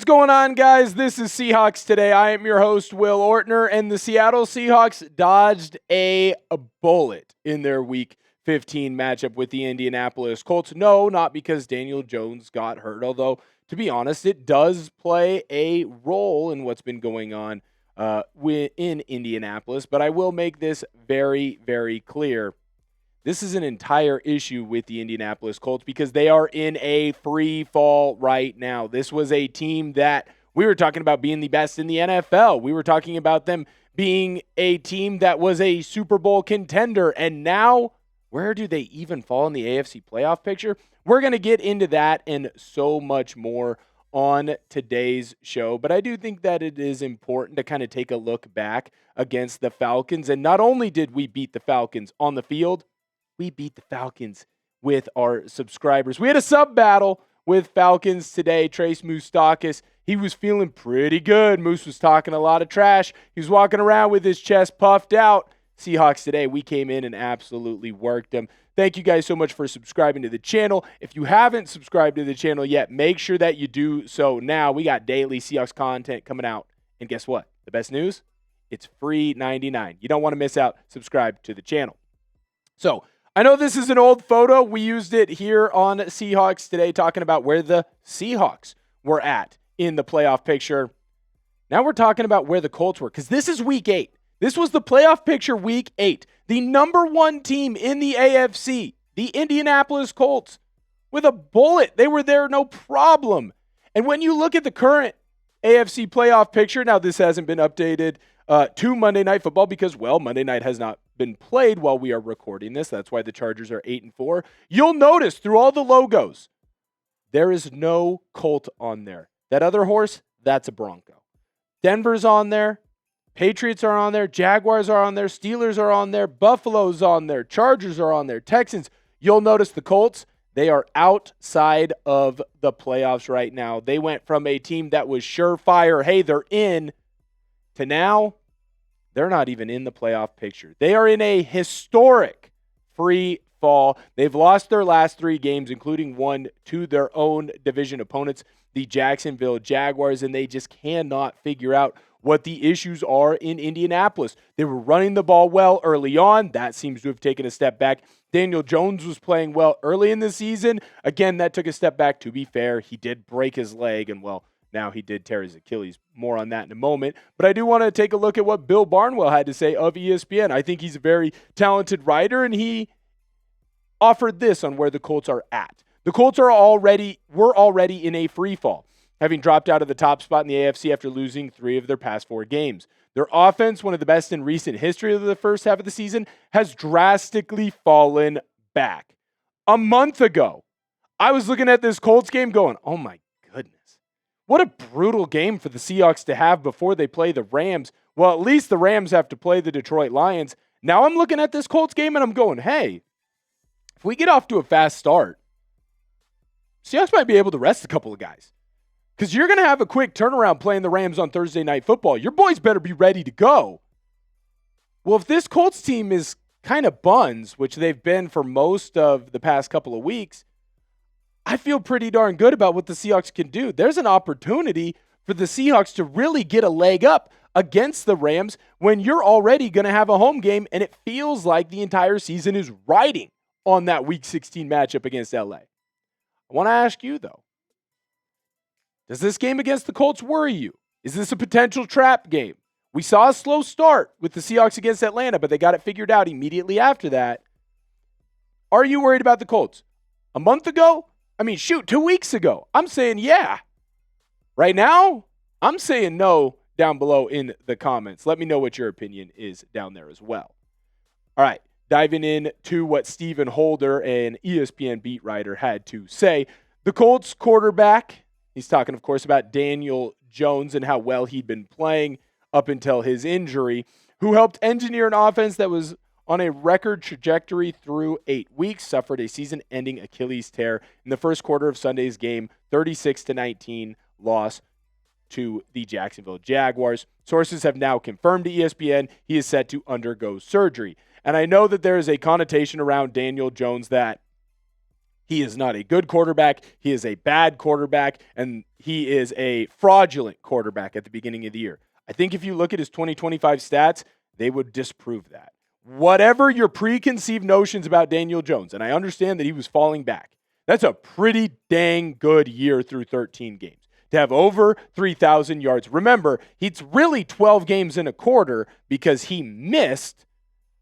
What's going on, guys? This is Seahawks Today. I am your host, Will Ortner, and the Seattle Seahawks dodged a bullet in their Week 15 matchup with the Indianapolis Colts. No, not because Daniel Jones got hurt, although, to be honest, it does play a role in what's been going on in Indianapolis, but I will make this very, very clear. This is an entire issue with the Indianapolis Colts because they are in a free fall right now. This was a team that we were talking about being the best in the NFL. We were talking about them being a team that was a Super Bowl contender. And now, where do they even fall in the AFC playoff picture? We're going to get into that and so much more on today's show. But I do think that it is important to kind of take a look back against the Falcons. And not only did we beat the Falcons on the field, we beat the Falcons with our subscribers. We had a sub battle with Falcons today. Trace Moustakis, he was feeling pretty good. Moose was talking a lot of trash. He was walking around with his chest puffed out. Seahawks Today, we came in and absolutely worked them. Thank you guys so much for subscribing to the channel. If you haven't subscribed to the channel yet, make sure that you do so now. We got daily Seahawks content coming out. And guess what? The best news? It's free $99. You don't want to miss out. Subscribe to the channel. So, I know this is an old photo. We used it here on Seahawks Today talking about where the Seahawks were at in the playoff picture. Now we're talking about where the Colts were because this is Week 8. This was the playoff picture Week 8. The number one team in the AFC, the Indianapolis Colts, with a bullet. They were there no problem. And when you look at the current AFC playoff picture, now this hasn't been updated to Monday Night Football because, well, Monday night has not been played while we are recording this. That's why the Chargers are 8-4. You'll notice through all the logos, there is no Colt on there. That other horse, that's a Bronco. Denver's on there. Patriots are on there. Jaguars are on there. Steelers are on there. Buffalo's on there. Chargers are on there. Texans. You'll notice the Colts, they are outside of the playoffs right now. They went from a team that was surefire, hey, they're in, to now, they're not even in the playoff picture. They are in a historic free fall. They've lost their last 3 games, including one to their own division opponents, the Jacksonville Jaguars, and they just cannot figure out what the issues are in Indianapolis. They were running the ball well early on. That seems to have taken a step back. Daniel Jones was playing well early in the season. Again, that took a step back. To be fair, he did break his leg, and well, now he did tear his Achilles. More on that in a moment. But I do want to take a look at what Bill Barnwell had to say of ESPN. I think he's a very talented writer, and he offered this on where the Colts are at. The Colts were already in a free fall, having dropped out of the top spot in the AFC after losing 3 of their past 4 games. Their offense, one of the best in recent history of the first half of the season, has drastically fallen back. A month ago, I was looking at this Colts game going, oh my goodness. What a brutal game for the Seahawks to have before they play the Rams. Well, at least the Rams have to play the Detroit Lions. Now I'm looking at this Colts game and I'm going, hey, if we get off to a fast start, Seahawks might be able to rest a couple of guys. Because you're going to have a quick turnaround playing the Rams on Thursday Night Football. Your boys better be ready to go. Well, if this Colts team is kind of buns, which they've been for most of the past couple of weeks, I feel pretty darn good about what the Seahawks can do. There's an opportunity for the Seahawks to really get a leg up against the Rams when you're already going to have a home game and it feels like the entire season is riding on that Week 16 matchup against LA. I want to ask you, though, does this game against the Colts worry you? Is this a potential trap game? We saw a slow start with the Seahawks against Atlanta, but they got it figured out immediately after that. Are you worried about the Colts? A month ago? 2 weeks ago. I'm saying yeah. Right now, I'm saying no down below in the comments. Let me know what your opinion is down there as well. All right, diving in to what Stephen Holder, an ESPN beat writer, had to say. The Colts quarterback, he's talking, of course, about Daniel Jones and how well he'd been playing up until his injury, who helped engineer an offense that was on a record trajectory through 8 weeks, suffered a season-ending Achilles tear in the first quarter of Sunday's game, 36-19 loss to the Jacksonville Jaguars. Sources have now confirmed to ESPN he is set to undergo surgery. And I know that there is a connotation around Daniel Jones that He is not a good quarterback. He is a bad quarterback, and he is a fraudulent quarterback at the beginning of the year. I think if you look at his 2025 stats, they would disprove that. Whatever your preconceived notions about Daniel Jones, and I understand that he was falling back, that's a pretty dang good year through 13 games. To have over 3,000 yards. Remember, he's really 12 games in a quarter because he missed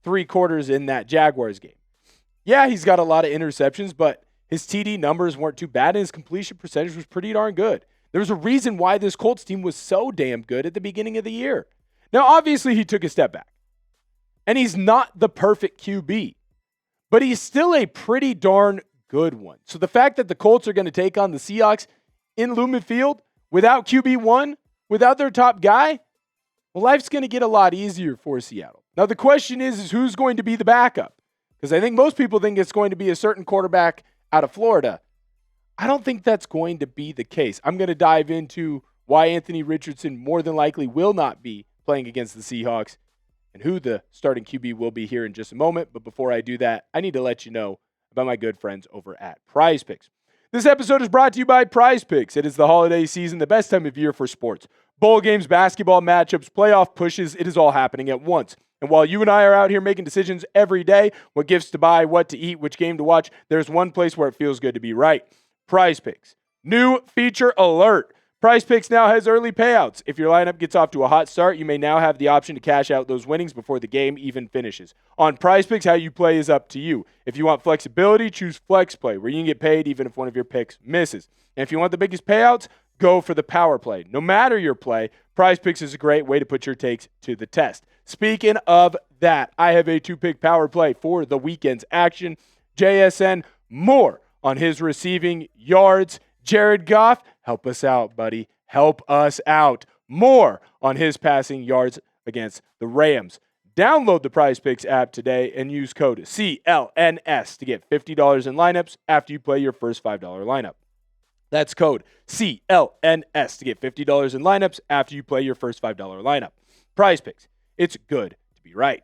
3 quarters in that Jaguars game. Yeah, he's got a lot of interceptions, but his TD numbers weren't too bad, and his completion percentage was pretty darn good. There's a reason why this Colts team was so damn good at the beginning of the year. Now, obviously, he took a step back, and he's not the perfect QB, but he's still a pretty darn good one. So the fact that the Colts are going to take on the Seahawks in Lumen Field without QB1, without their top guy, well, life's going to get a lot easier for Seattle. Now, the question is who's going to be the backup? Because I think most people think it's going to be a certain quarterback out of Florida. I don't think that's going to be the case. I'm going to dive into why Anthony Richardson more than likely will not be playing against the Seahawks and who the starting QB will be here in just a moment. But before I do that, I need to let you know about my good friends over at PrizePicks. This episode is brought to you by PrizePicks. It is the holiday season, the best time of year for sports. Bowl games, basketball matchups, playoff pushes, it is all happening at once. And while you and I are out here making decisions every day, what gifts to buy, what to eat, which game to watch, there's one place where it feels good to be right. PrizePicks. New feature alert. PrizePicks now has early payouts. If your lineup gets off to a hot start, you may now have the option to cash out those winnings before the game even finishes. On PrizePicks, how you play is up to you. If you want flexibility, choose Flex Play, where you can get paid even if one of your picks misses. And if you want the biggest payouts, go for the Power Play. No matter your play, PrizePicks is a great way to put your takes to the test. Speaking of that, I have a 2-pick Power Play for the weekend's action. JSN, more on his receiving yards. Jared Goff, help us out, buddy. Help us out. More on his passing yards against the Rams. Download the PrizePicks app today and use code CLNS to get $50 in lineups after you play your first $5 lineup. That's code CLNS to get $50 in lineups after you play your first $5 lineup. PrizePicks. It's good to be right.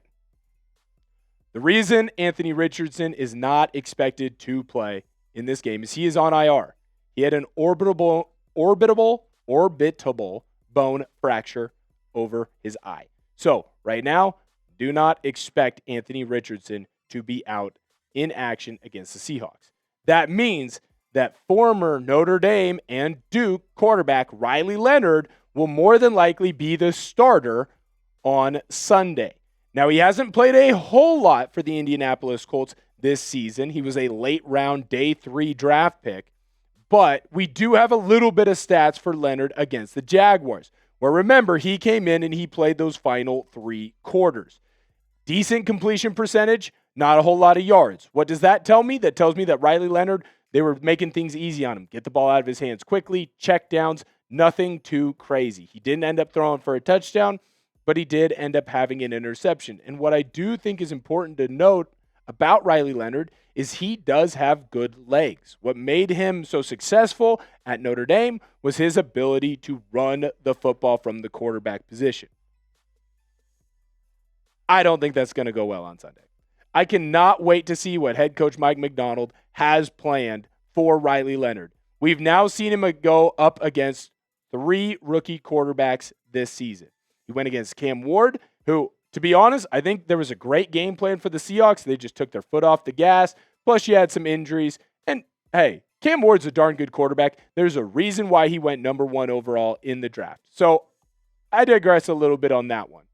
The reason Anthony Richardson is not expected to play in this game is he is on IR. He had an orbitable bone fracture over his eye. So right now, do not expect Anthony Richardson to be out in action against the Seahawks. That means that former Notre Dame and Duke quarterback Riley Leonard will more than likely be the starter on Sunday. Now, he hasn't played a whole lot for the Indianapolis Colts this season. He was a late round day 3 draft pick, but we do have a little bit of stats for Leonard against the Jaguars, where remember, he came in and he played those final 3 quarters. Decent completion percentage, not a whole lot of yards. What does that tell me? That tells me that Riley Leonard, they were making things easy on him. Get the ball out of his hands quickly, check downs, nothing too crazy. He didn't end up throwing for a touchdown, but he did end up having an interception. And what I do think is important to note about Riley Leonard is he does have good legs. What made him so successful at Notre Dame was his ability to run the football from the quarterback position. I don't think that's going to go well on Sunday. I cannot wait to see what head coach Mike Macdonald has planned for Riley Leonard. We've now seen him go up against 3 rookie quarterbacks this season. He went against Cam Ward, who, to be honest, I think there was a great game plan for the Seahawks. They just took their foot off the gas. Plus, you had some injuries. And, hey, Cam Ward's a darn good quarterback. There's a reason why he went number 1 overall in the draft. So, I digress a little bit on that one.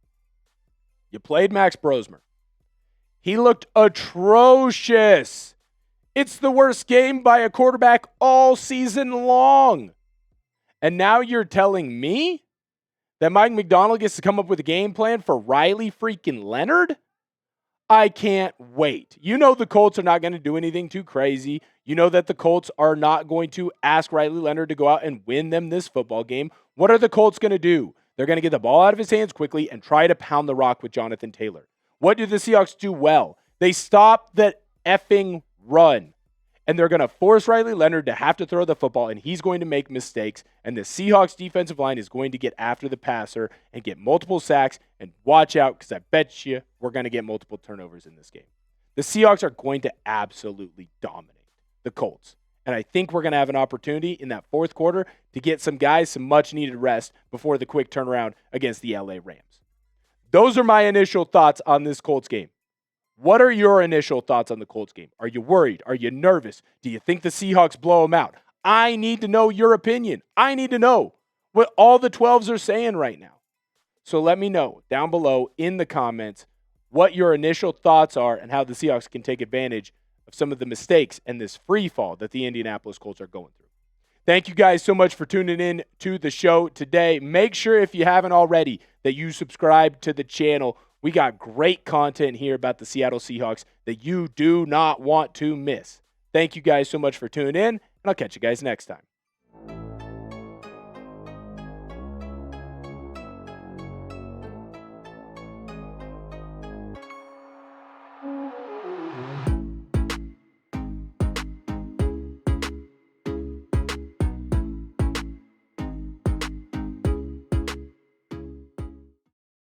You played Max Brosmer. He looked atrocious. It's the worst game by a quarterback all season long. And now you're telling me that Mike Macdonald gets to come up with a game plan for Riley freaking Leonard? I can't wait. You know the Colts are not going to do anything too crazy. You know that the Colts are not going to ask Riley Leonard to go out and win them this football game. What are the Colts going to do? They're going to get the ball out of his hands quickly and try to pound the rock with Jonathan Taylor. What do the Seahawks do well? They stop the effing run. And they're going to force Riley Leonard to have to throw the football, and he's going to make mistakes. And the Seahawks defensive line is going to get after the passer and get multiple sacks. And watch out, because I bet you we're going to get multiple turnovers in this game. The Seahawks are going to absolutely dominate the Colts. And I think we're going to have an opportunity in that fourth quarter to get some guys some much-needed rest before the quick turnaround against the LA Rams. Those are my initial thoughts on this Colts game. What are your initial thoughts on the Colts game? Are you worried? Are you nervous? Do you think the Seahawks blow them out? I need to know your opinion. I need to know what all the 12s are saying right now. So let me know down below in the comments what your initial thoughts are and how the Seahawks can take advantage of some of the mistakes and this free fall that the Indianapolis Colts are going through. Thank you guys so much for tuning in to the show today. Make sure, if you haven't already, that you subscribe to the channel. We got great content here about the Seattle Seahawks that you do not want to miss. Thank you guys so much for tuning in, and I'll catch you guys next time.